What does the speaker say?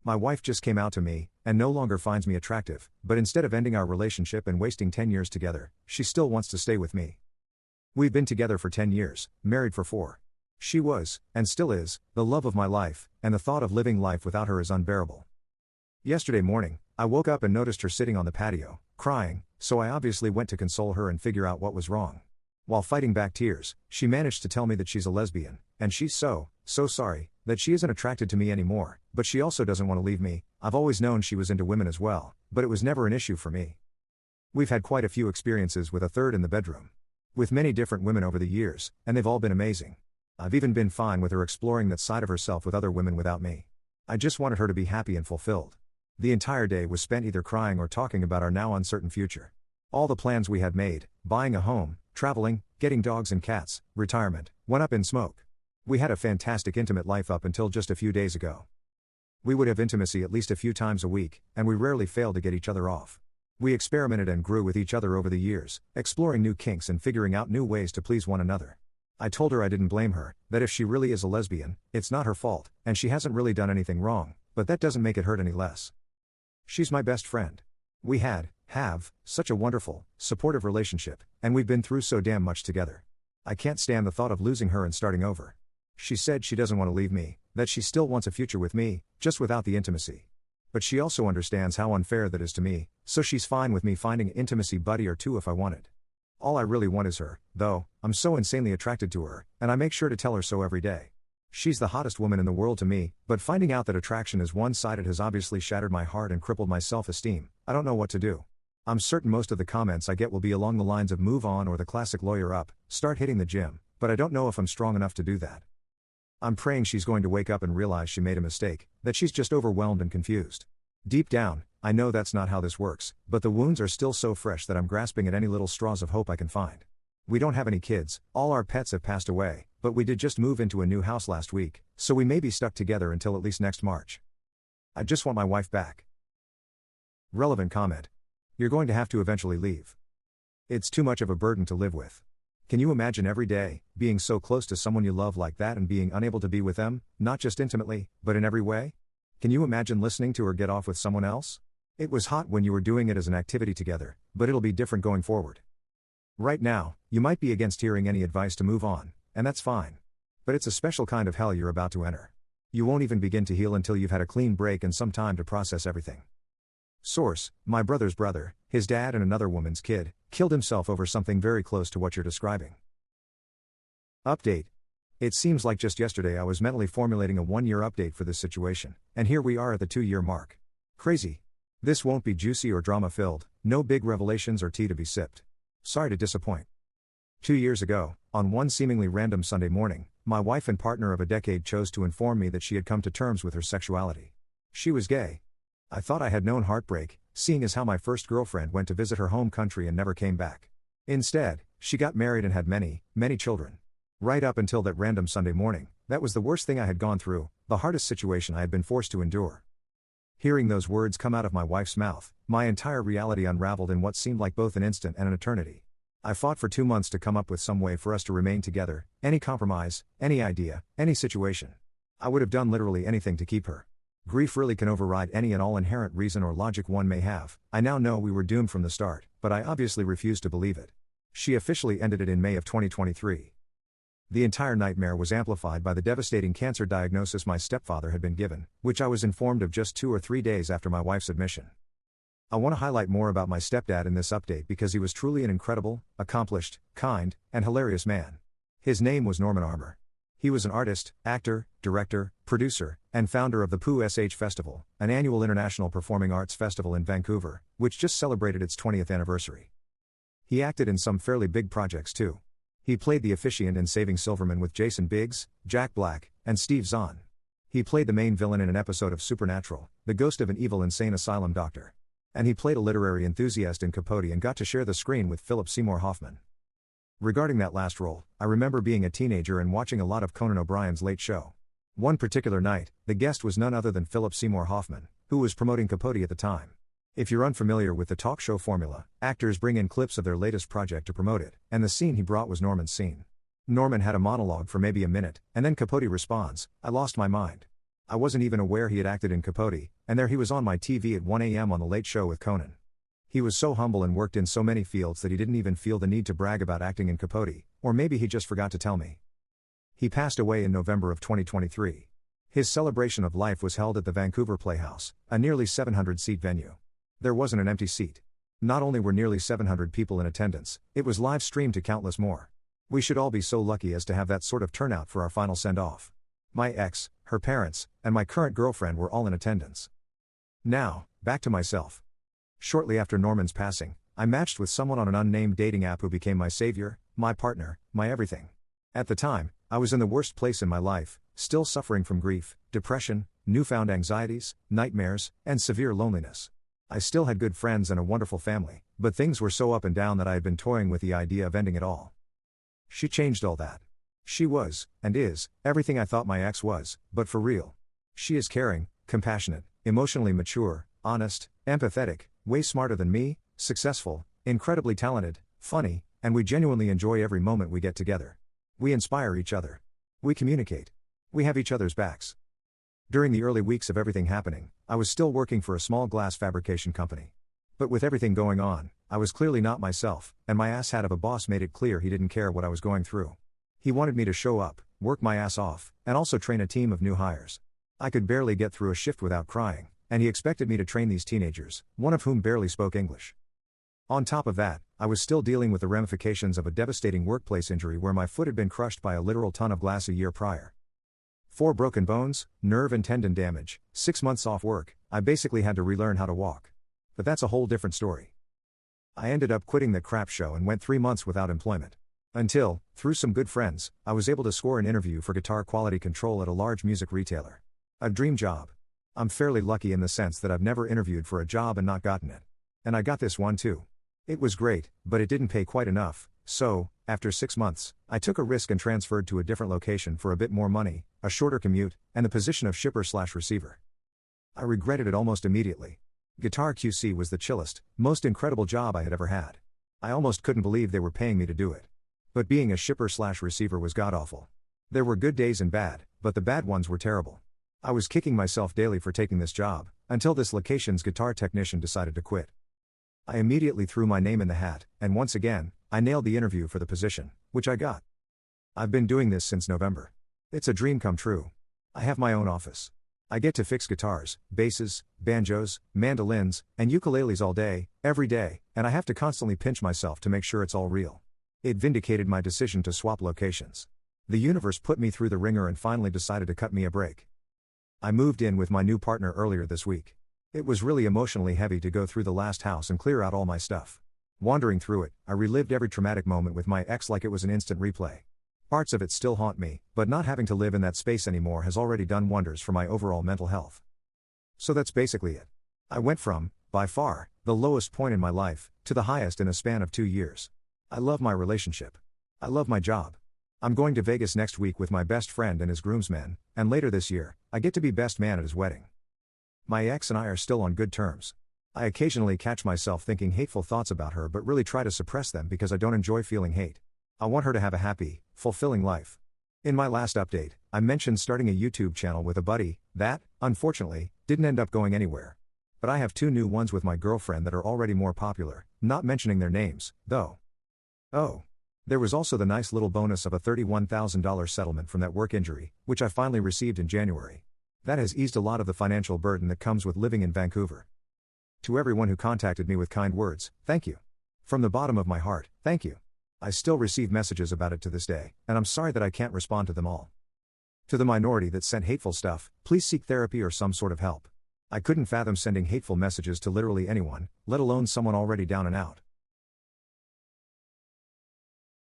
My wife just came out to me, and no longer finds me attractive, but instead of ending our relationship and wasting 10 years together, she still wants to stay with me. We've been together for 10 years, married for 4. She was, and still is, the love of my life, and the thought of living life without her is unbearable. Yesterday morning, I woke up and noticed her sitting on the patio, crying, so I obviously went to console her and figure out what was wrong. While fighting back tears, she managed to tell me that she's a lesbian, and she's so sorry, that she isn't attracted to me anymore, but she also doesn't want to leave me. I've always known she was into women as well, but it was never an issue for me. We've had quite a few experiences with a third in the bedroom. With many different women over the years, and they've all been amazing. I've even been fine with her exploring that side of herself with other women without me. I just wanted her to be happy and fulfilled. The entire day was spent either crying or talking about our now uncertain future. All the plans we had made, buying a home, traveling, getting dogs and cats, retirement, went up in smoke. We had a fantastic intimate life up until just a few days ago. We would have intimacy at least a few times a week, and we rarely failed to get each other off. We experimented and grew with each other over the years, exploring new kinks and figuring out new ways to please one another. I told her I didn't blame her, that if she really is a lesbian, it's not her fault, and she hasn't really done anything wrong, but that doesn't make it hurt any less. She's my best friend. We have, such a wonderful, supportive relationship, and we've been through so damn much together. I can't stand the thought of losing her and starting over. She said she doesn't want to leave me, that she still wants a future with me, just without the intimacy. But she also understands how unfair that is to me, so she's fine with me finding an intimacy buddy or two if I want it. All I really want is her, though. I'm so insanely attracted to her, and I make sure to tell her so every day. She's the hottest woman in the world to me, but finding out that attraction is one-sided has obviously shattered my heart and crippled my self-esteem. I don't know what to do. I'm certain most of the comments I get will be along the lines of move on or the classic lawyer up, start hitting the gym, but I don't know if I'm strong enough to do that. I'm praying she's going to wake up and realize she made a mistake, that she's just overwhelmed and confused. Deep down, I know that's not how this works, but the wounds are still so fresh that I'm grasping at any little straws of hope I can find. We don't have any kids, all our pets have passed away, but we did just move into a new house last week, so we may be stuck together until at least next March. I just want my wife back. Relevant comment. You're going to have to eventually leave. It's too much of a burden to live with. Can you imagine every day, being so close to someone you love like that and being unable to be with them, not just intimately, but in every way? Can you imagine listening to her get off with someone else? It was hot when you were doing it as an activity together, but it'll be different going forward. Right now, you might be against hearing any advice to move on, and that's fine. But it's a special kind of hell you're about to enter. You won't even begin to heal until you've had a clean break and some time to process everything. Source: my brother's brother, his dad and another woman's kid, killed himself over something very close to what you're describing. Update. It seems like just yesterday I was mentally formulating a 1-year update for this situation, and here we are at the 2-year mark. Crazy. This won't be juicy or drama-filled, no big revelations or tea to be sipped. Sorry to disappoint. 2 years ago, on one seemingly random Sunday morning, my wife and partner of a decade chose to inform me that she had come to terms with her sexuality. She was gay. I thought I had known heartbreak, seeing as how my first girlfriend went to visit her home country and never came back. Instead, she got married and had many children. Right up until that random Sunday morning, that was the worst thing I had gone through, the hardest situation I had been forced to endure. Hearing those words come out of my wife's mouth, my entire reality unraveled in what seemed like both an instant and an eternity. I fought for 2 months to come up with some way for us to remain together, any compromise, any idea, any situation. I would have done literally anything to keep her. Grief really can override any and all inherent reason or logic one may have. I now know we were doomed from the start, but I obviously refused to believe it. She officially ended it in May of 2023. The entire nightmare was amplified by the devastating cancer diagnosis my stepfather had been given, which I was informed of just 2 or 3 days after my wife's admission. I want to highlight more about my stepdad in this update because he was truly an incredible, accomplished, kind, and hilarious man. His name was Norman Armour. He was an artist, actor, director, producer, and founder of the POO/SH Festival, an annual international performing arts festival in Vancouver, which just celebrated its 20th anniversary. He acted in some fairly big projects too. He played the officiant in Saving Silverman with Jason Biggs, Jack Black, and Steve Zahn. He played the main villain in an episode of Supernatural, the ghost of an evil insane asylum doctor. And he played a literary enthusiast in Capote and got to share the screen with Philip Seymour Hoffman. Regarding that last role, I remember being a teenager and watching a lot of Conan O'Brien's Late Show. One particular night, the guest was none other than Philip Seymour Hoffman, who was promoting Capote at the time. If you're unfamiliar with the talk show formula, actors bring in clips of their latest project to promote it, and the scene he brought was Norman's scene. Norman had a monologue for maybe a minute, and then Capote responds, "I lost my mind." I wasn't even aware he had acted in Capote, and there he was on my TV at 1 a.m. on The Late Show with Conan. He was so humble and worked in so many fields that he didn't even feel the need to brag about acting in Capote, or maybe he just forgot to tell me. He passed away in November of 2023. His celebration of life was held at the Vancouver Playhouse, a nearly 700-seat venue. There wasn't an empty seat. Not only were nearly 700 people in attendance, it was live-streamed to countless more. We should all be so lucky as to have that sort of turnout for our final send-off. My ex, her parents, and my current girlfriend were all in attendance. Now, back to myself. Shortly after Norman's passing, I matched with someone on an unnamed dating app who became my savior, my partner, my everything. At the time, I was in the worst place in my life, still suffering from grief, depression, newfound anxieties, nightmares, and severe loneliness. I still had good friends and a wonderful family, but things were so up and down that I had been toying with the idea of ending it all. She changed all that. She was, and is, everything I thought my ex was, but for real. She is caring, compassionate, emotionally mature, honest, empathetic, way smarter than me, successful, incredibly talented, funny, and we genuinely enjoy every moment we get together. We inspire each other. We communicate. We have each other's backs. During the early weeks of everything happening, I was still working for a small glass fabrication company. But with everything going on, I was clearly not myself, and my asshat of a boss made it clear he didn't care what I was going through. He wanted me to show up, work my ass off, and also train a team of new hires. I could barely get through a shift without crying, and he expected me to train these teenagers, one of whom barely spoke English. On top of that, I was still dealing with the ramifications of a devastating workplace injury where my foot had been crushed by a literal ton of glass a year prior. 4 broken bones, nerve and tendon damage, 6 months off work. I basically had to relearn how to walk. But that's a whole different story. I ended up quitting the crap show and went 3 months without employment. Until, through some good friends, I was able to score an interview for guitar quality control at a large music retailer. A dream job. I'm fairly lucky in the sense that I've never interviewed for a job and not gotten it. And I got this one too. It was great, but it didn't pay quite enough, so, after 6 months, I took a risk and transferred to a different location for a bit more money, a shorter commute, and the position of shipper/receiver. I regretted it almost immediately. Guitar QC was the chillest, most incredible job I had ever had. I almost couldn't believe they were paying me to do it. But being a shipper/receiver was god-awful. There were good days and bad, but the bad ones were terrible. I was kicking myself daily for taking this job, until this location's guitar technician decided to quit. I immediately threw my name in the hat, and once again, I nailed the interview for the position, which I got. I've been doing this since November. It's a dream come true. I have my own office. I get to fix guitars, basses, banjos, mandolins, and ukuleles all day, every day, and I have to constantly pinch myself to make sure it's all real. It vindicated my decision to swap locations. The universe put me through the ringer and finally decided to cut me a break. I moved in with my new partner earlier this week. It was really emotionally heavy to go through the last house and clear out all my stuff. Wandering through it, I relived every traumatic moment with my ex like it was an instant replay. Parts of it still haunt me, but not having to live in that space anymore has already done wonders for my overall mental health. So that's basically it. I went from, by far, the lowest point in my life, to the highest in a span of 2 years. I love my relationship. I love my job. I'm going to Vegas next week with my best friend and his groomsmen, and later this year, I get to be best man at his wedding. My ex and I are still on good terms. I occasionally catch myself thinking hateful thoughts about her but really try to suppress them because I don't enjoy feeling hate. I want her to have a happy, fulfilling life. In my last update, I mentioned starting a YouTube channel with a buddy, that, unfortunately, didn't end up going anywhere. But I have 2 new ones with my girlfriend that are already more popular, not mentioning their names, though. Oh. There was also the nice little bonus of a $31,000 settlement from that work injury, which I finally received in January. That has eased a lot of the financial burden that comes with living in Vancouver. To everyone who contacted me with kind words, thank you. From the bottom of my heart, thank you. I still receive messages about it to this day, and I'm sorry that I can't respond to them all. To the minority that sent hateful stuff, please seek therapy or some sort of help. I couldn't fathom sending hateful messages to literally anyone, let alone someone already down and out.